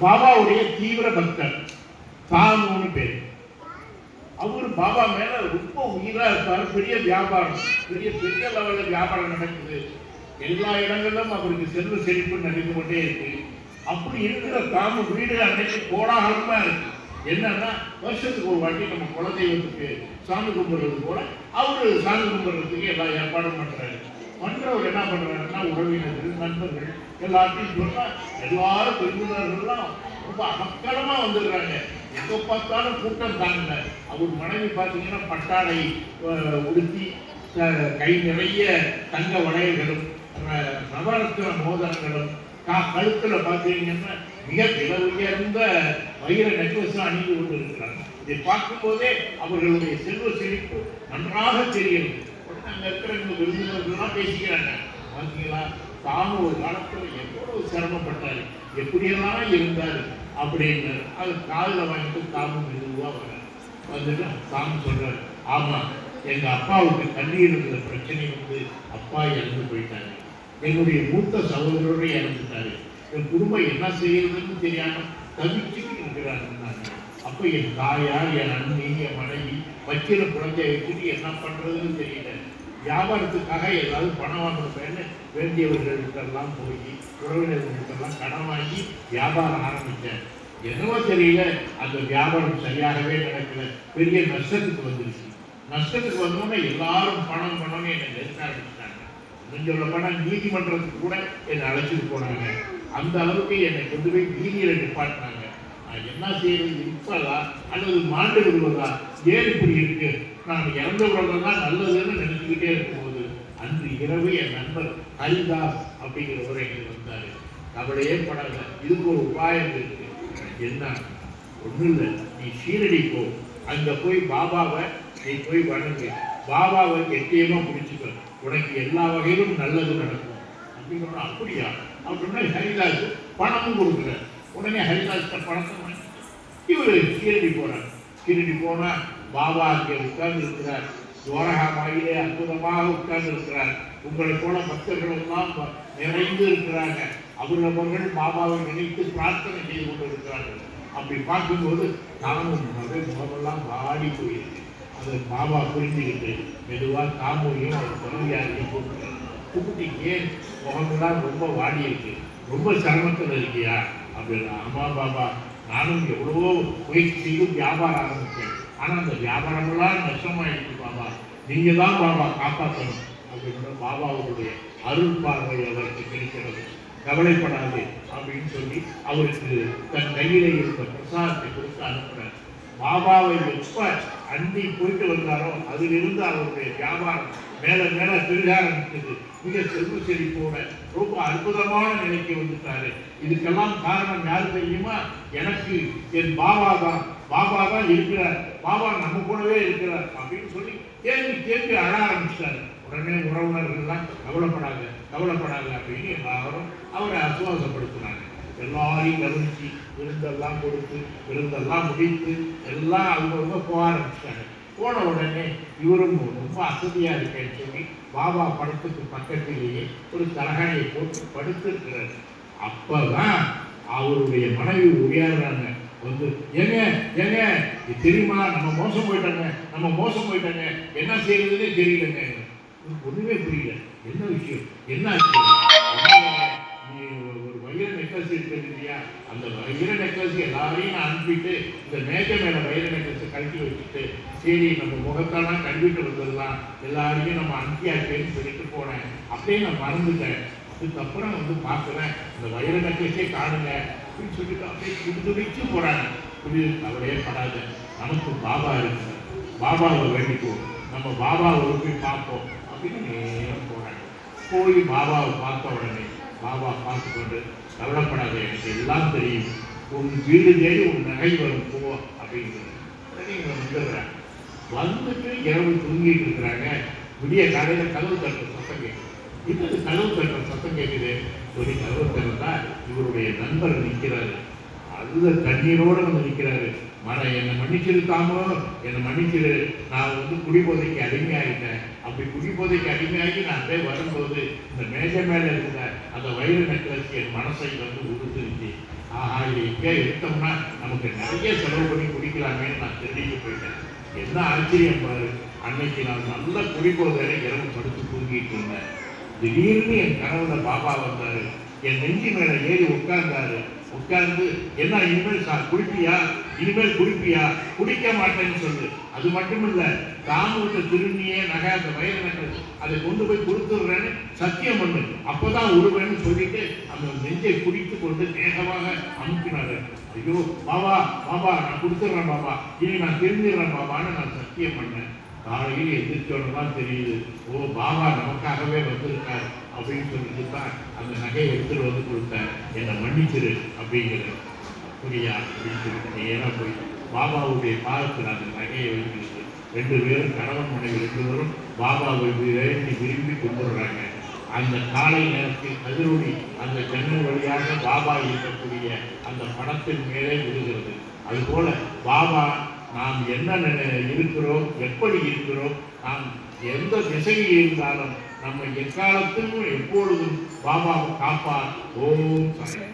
பாபாவுடைய தீவிர பக்தர் தாமுன்னு பேர். அவரு பாபா மேல ரொம்ப உயிரா இருப்பாரு. பெரிய வியாபாரம், பெரிய பெரிய லெவல்ல வியாபாரம் நடக்குது. எல்லா இடங்களிலும் அவருக்கு செல்வ செழிப்பு நடந்து கொண்டே இருக்கு. அப்படி இருக்கிற தாமு வீடு அன்னைக்கு கோலாகலமா இருக்கு. என்னன்னா வருஷத்துக்கு ஒரு வாட்டி நம்ம குலதெய்வத்துக்கு சாமி கும்பிடுறது போல அவரு சாமி கும்பிடுறதுக்கு எல்லா ஏற்பாடும் பண்றாரு. பண்றவர் என்ன பண்றாருன்னா உறவினர்கள் நண்பர்கள் எல்லாத்தையும் சொன்னா எல்லாரும் விருந்தினர்கள்லாம் ரொம்ப அமக்கலமா வந்துடுறாங்க. எங்க பார்த்தாலும் கூட்டம் தாங்கல. அவர் மனைவி பார்த்தீங்கன்னா பட்டாடை உடுத்தி கை நிறைய தங்க வளையல்களும் நவரத்ன மோதிரங்களும் கழுத்துல பார்த்தீங்கன்னா மிக விலை உயர்ந்த வைர நெக்லஸும் அணிந்து கொண்டு இருக்கிறாங்க. இதை பார்க்கும் போதே அவர்களுடைய செல்வ செழிப்பு நன்றாக தெரிகிறது. அங்க இருக்கிற விருந்தினர்கள்லாம் பேசிக்கிறாங்க. பார்த்தீங்களா, தாமும் ஒரு காலத்தில் எவ்வளவு சிரமப்பட்டாரு, எப்படியெல்லாம் இருந்தாரு அப்படின்னு. அது காதில் வாங்கிட்டு தாமும் மெதுவாக வர வந்துட்டு தாமு சொல்றாரு, ஆமா எங்க அப்பாவுக்கு கண்ணீர் இருக்கிற பிரச்சனை வந்து அப்பா இறந்து போயிட்டாரு. என்னுடைய மூத்த சகோதரரோட இறந்துட்டாரு. என் குடும்பம் என்ன செய்யறதுன்னு தெரியாம தவிச்சுட்டு இருக்கிறாங்க. அப்ப என் தாயார், என் அண்ணி, என் மனைவி வைக்கிற குழந்தைய வச்சுட்டு என்ன பண்றதுன்னு தெரியல. வியாபாரத்துக்காக ஏதாவது பணம் வாங்கணும்னு வேண்டியவர்களுக்கெல்லாம் போய் உறவினர்களுக்கெல்லாம் கடன் வாங்கி வியாபாரம் ஆரம்பித்தேன். என்னவோ தெரியல, அந்த வியாபாரம் சரியாகவே நடக்கல. பெரிய நஷ்டத்துக்கு வந்துருச்சு. நஷ்டத்துக்கு வந்தோன்னே எல்லாரும் பணம் பணம்னு என்னை நெருக்க ஆரம்பிச்சிட்டாங்க. சொல்ல பணம் நீதிமன்றத்துக்கு கூட என்னை அழைச்சிட்டு போனாங்க. அந்த அளவுக்கு என்னை கொண்டு போய் வீதியில் நிப்பாட்டினாங்க. நான் என்ன செய்யறது, இருப்பதா அல்லது மாண்டு விடுவதா, ஏன் இப்படி இருக்கு, நான் இறந்த உடனேதான் நல்லதுன்னு நினைச்சுக்கிட்டே இருக்கும்போது அன்று இரவு என் நண்பர் ஹரிதாஸ் அப்படிங்கிறவர் எங்களுக்கு வந்தாரு. கவலையே படாத, இதுக்கு ஒரு உபாயம் இருக்கு. என்ன, ஒன்றும் இல்லை, நீ ஷீரடி போ, அங்க போய் பாபாவை நீ போய் வணங்கு, பாபாவை எட்டியமா பிடிச்சுக்க, உனக்கு எல்லா வகையிலும் நல்லது நடக்கும் அப்படிங்கிற. அப்படியா அப்படின்னா ஹரிதாஸ் பணமும் கொடுக்குற. உடனே ஹரிதாஸ் பணத்தை வாங்கி இவரு ஷீரடி போறார். ஷீரடி போனா பாபா அங்கே உட்கார்ந்து இருக்கிறார். துவாரகா மாயிலே அற்புதமாக உட்கார்ந்து இருக்கிறார். உங்களை போல பக்தர்கள் எல்லாம் நிறைந்து இருக்கிறாங்க. அவர்கள் பாபாவை நினைத்து பிரார்த்தனை செய்து கொண்டு இருக்கிறார்கள். அப்படி பார்க்கும்போது தாமும் முகமெல்லாம் வாடி போயிருக்கு. அதை பாபா புரிஞ்சுக்கிட்டு மெதுவாக தாமுறையும் அவர் துணைவியாரையும் கூப்பிட்டு, ஏன் முகமெல்லாம் ரொம்ப வாடி இருக்கு, ரொம்ப சிரமத்தில் இருக்கியா அப்படின்னா. ஆமா பாபா, நானும் எவ்வளவோ முயற்சி செய்து வியாபாரம் ஆரம்பித்தேன். ஆனால் அந்த வியாபாரமெல்லாம் நஷ்டமாயிடுச்சு பாபா, நீங்க தான் பாபா காப்பாற்றணும் அப்படின்ற பாபாவுடைய அருள் பார்வை அவருக்கு கிடைக்கிறது. கவலைப்படாது அப்படின்னு சொல்லி அவருக்கு தன் கையில இருந்த பிரசாதத்தை கொடுத்து அனுப்புறார். பாபாவை எப்ப அண்டி போயிட்டு வந்தாரோ அதிலிருந்து அவருடைய வியாபாரம் மேல மேல பெருக ஆரம்பித்தது. மிக செல்வ செழிப்போட ரொம்ப அற்புதமான நிலைக்கு வந்துட்டாரு. இதுக்கெல்லாம் காரணம் யாரு தெரியுமா? எனக்கு என் பாபா தான். பாபா தான் இருக்கிறார், பாபா நம்ம கூடவே இருக்கிறார் அப்படின்னு சொல்லி கேள்வி கேள்வி அழ ஆரம்பிச்சிட்டாரு. உடனே உறவினர்கள்லாம் கவலைப்படாத கவலைப்படாத அப்படின்னு எல்லாரும் அவரை அசுவாசப்படுத்தினாங்க. எல்லாரையும் கவனிச்சு விருந்தெல்லாம் கொடுத்து விருந்தெல்லாம் முடித்து எல்லாம் அவங்க போக ஆரம்பிச்சிட்டாங்க. போன உடனே இவரும் ரொம்ப அசதியா இருக்கேன்னு சொல்லி பாபா படத்துக்கு பக்கத்திலேயே ஒரு தலகாணியை போட்டு படுத்திருக்கிறார். அப்பதான் அவருடைய மனைவி உயர்றாங்க. வந்து ஏங்க ஏங்க தெரியுமா, நம்ம மோசம் போயிட்டாங்க, என்ன செய்யறதுன்னே தெரியலங்க. ஒண்ணுமே புரியல, என்ன விஷயம், என்ன ஆச்சு? நீ ஒரு வைர நெக்லஸ் இருக்கிறது இல்லையா, அந்த வைர நெக்லஸ் எல்லாரையும் நான் அனுப்பிட்டு இந்த மேஜை மேல வைர நெக்லஸை கழட்டி வச்சுட்டு சரி நம்ம முகத்தாலாம் கழுவிட்டு வந்துடலாம், எல்லாரையும் நம்ம அனுப்பியாச்சேன்னு சொல்லிட்டு போனேன். அப்படியே நான் மறந்துட்டேன். அதுக்கப்புறம் வந்து பார்க்குறேன் இந்த வைர நெக்லஸே காணுங்க அப்படின்னு சொல்லிட்டு அப்படியே துடிச்சு போறாங்க. கவலையே படாத, நமக்கு பாபா இருக்கு, பாபாவை வேண்டிக்குவோம், நம்ம பாபாவை போய் பார்ப்போம் அப்படின்னு நேரம் போறாங்க. போய் பாபாவை பார்த்த உடனே பாபா பார்த்து கொண்டு, கவலைப்படாத, எனக்கு எல்லாம் தெரியும், உன் வீடு தேடி உன் நகை வரும் போ அப்படிங்கிறது. உடனே இவங்க வந்துடுறாங்க. வந்துட்டு இரவு தூங்கிட்டு இருக்கிறாங்க. விடிய காலையில் கதவு தட்டுற சத்தம் கேட்குது. இன்னது கதவு தட்டுற சத்தம் கேட்குது சொல்லி கதவு தட்டுறதா இவருடைய நண்பர் நிற்கிறாரு. அழுத கண்ணீரோடு வந்து நிற்கிறாரு. என்னை மன்னிச்சிருக்காமோ, என்னை மன்னிச்சிரு, நான் வந்து குடிபோதைக்கு அடிமையாகிட்டேன். அப்படி குடிபோதைக்கு அடிமையாகி நான் அப்படியே வரும்போது இந்த மேஜை மேலே இருக்கிற அந்த வைர நெக்லஸ் என் மனசை வந்து உறுத்துருச்சு. ஆஹா இது எங்கே எடுத்தோம்னா நமக்கு நிறைய செலவு பண்ணி குடிக்கலாமேன்னு நான் திருடிட்டு போயிட்டேன். என்ன ஆச்சரியம் பாரு, அன்னைக்கு நான் நல்ல குடிப்போதையில இரவு படுத்து தூங்கிட்டு இருந்தேன். திடீர்னு என் கனவுல பாபா வந்தாரு, என் நெஞ்சி மேல ஏறி உட்கார்ந்தாரு. உட்கார்ந்து என்ன இனிமேல் குடிப்பியா, இனிமேல் குடிப்பியா, குடிக்க மாட்டேன்னு சொல்லு. அது மட்டும் இல்ல, தாமுகிட்ட திரும்பியே நகை, அந்த வயிறு நகை அதை கொண்டு போய் கொடுத்துடுறேன்னு சத்தியம் பண்ணு, அப்பதான் உருவேன்னு சொல்லிட்டு அந்த நெஞ்சை குடித்து கொண்டு வேகமாக அனுப்பினாரு. ஐயோ பாபா பாபா நான் கொடுத்துட்றேன் பாபா, இனி நான் திரும்பிடுறேன் பாபான்னு நான் சத்தியம் பண்ணேன். காலையில் எதிர்த்தோன்னு தான் தெரியுது, ஓ பாபா நமக்காகவே வந்திருக்காரு அப்படின்னு சொல்லிட்டு தான் அந்த நகையை எடுத்துட்டு வந்து கொடுத்தேன். என்னை மன்னிச்சிரு அப்படிங்கிறது புரியா அப்படின்னு சொல்லிட்டு நேராக போய் பாபாவுடைய பாதத்தில் அந்த நகையை வைக்கிறது. 2 பேரும் கணவன் மனைவி 2 பேரும் பாபாவை வேண்டி விரும்பி கும்பிடுறாங்க. அந்த காலை நேரத்தில் கதிரொளி அந்த ஜன்னல் வழியாக பாபா இருக்கக்கூடிய அந்த படத்தின் மேலே விழுகிறது. அதுபோல பாபா நாம் என்ன இருக்கிறோம், எப்படி இருக்கிறோம், நாம் எந்த திசையில் இருந்தாலும் நம்ம எக்காலத்திலும் எப்பொழுதும் பாபாவை காப்பார். ஓம் சாய்.